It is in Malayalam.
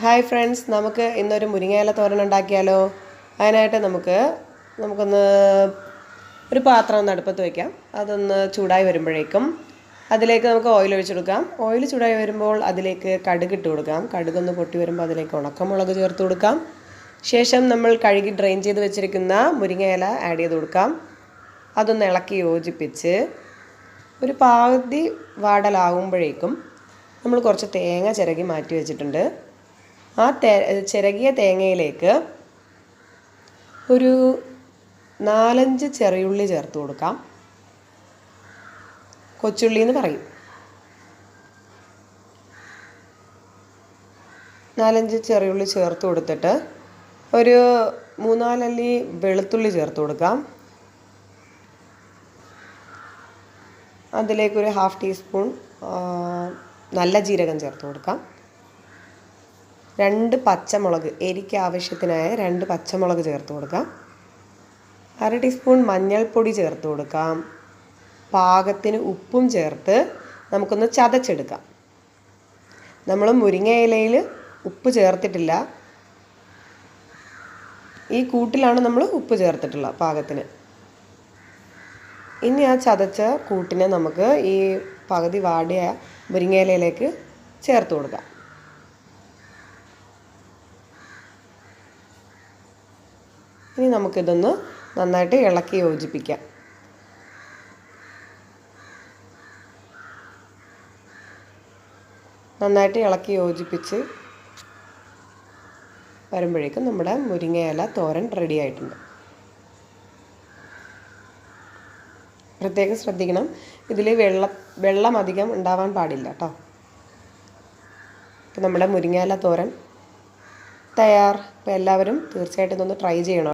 ഹായ് ഫ്രണ്ട്സ്, നമുക്ക് ഇന്നൊരു മുരിങ്ങയില തോരൻ ഉണ്ടാക്കിയാലോ. അതിനായിട്ട് നമുക്കൊന്ന് ഒരു പാത്രം ഒന്ന് അടുപ്പത്ത് വയ്ക്കാം. അതൊന്ന് ചൂടായി വരുമ്പോഴേക്കും അതിലേക്ക് നമുക്ക് ഓയിൽ ഒഴിച്ചു കൊടുക്കാം. ഓയിൽ ചൂടായി വരുമ്പോൾ അതിലേക്ക് കടുക് ഇട്ട് കൊടുക്കാം. കടുകൊന്ന് പൊട്ടി വരുമ്പോൾ അതിലേക്ക് ഉണക്കമുളക് ചേർത്ത് കൊടുക്കാം. ശേഷം നമ്മൾ കഴുകി ഡ്രെയിൻ ചെയ്ത് വെച്ചിരിക്കുന്ന മുരിങ്ങയില ആഡ് ചെയ്ത് കൊടുക്കാം. അതൊന്ന് ഇളക്കി യോജിപ്പിച്ച് ഒരു പാതി വാടലാകുമ്പോഴേക്കും നമ്മൾ കുറച്ച് തേങ്ങ ചിരകി മാറ്റി വെച്ചിട്ടുണ്ട്. ആ ചിരകിയ തേങ്ങയിലേക്ക് ഒരു 4-5 ചെറിയുള്ളി ചേർത്ത് കൊടുക്കാം. കൊച്ചുള്ളി എന്ന് പറയും. 4-5 ചെറിയുള്ളി ചേർത്ത് കൊടുത്തിട്ട് ഒരു 3-4 അല്ലി വെളുത്തുള്ളി ചേർത്ത് കൊടുക്കാം. അതിലേക്കൊരു 1/2 ടീസ്പൂൺ നല്ല ജീരകം ചേർത്ത് കൊടുക്കാം. 2 പച്ചമുളക്, എരിക്ക് ആവശ്യത്തിനായ 2 പച്ചമുളക് ചേർത്ത് കൊടുക്കാം. 1/2 ടീസ്പൂൺ മഞ്ഞൾപ്പൊടി ചേർത്ത് കൊടുക്കാം. പാകത്തിന് ഉപ്പും ചേർത്ത് നമുക്കൊന്ന് ചതച്ചെടുക്കാം. നമ്മൾ മുരിങ്ങയിലയിൽ ഉപ്പ് ചേർത്തിട്ടില്ല. ഈ കൂട്ടിലാണ് നമ്മൾ ഉപ്പ് ചേർത്തിട്ടുള്ളത് പാകത്തിന്. ഇനി ആ ചതച്ച കൂട്ടിനെ നമുക്ക് ഈ പകുതി വാടിയ മുരിങ്ങയിലയിലേക്ക് ചേർത്ത് കൊടുക്കാം. ഇനി നമുക്കിതൊന്ന് നന്നായിട്ട് ഇളക്കി യോജിപ്പിക്കാം. നന്നായിട്ട് ഇളക്കി യോജിപ്പിച്ച് വരുമ്പോഴേക്കും നമ്മുടെ മുരിങ്ങയില തോരൻ റെഡി ആയിട്ടുണ്ട്. പ്രത്യേകം ശ്രദ്ധിക്കണം, ഇതിൽ വെള്ളം അധികം ഉണ്ടാവാൻ പാടില്ല കേട്ടോ. ഇപ്പം നമ്മുടെ മുരിങ്ങയില തോരൻ തയ്യാർ. അപ്പോൾ എല്ലാവരും തീർച്ചയായിട്ടും ഇതൊന്ന് ട്രൈ ചെയ്യണം.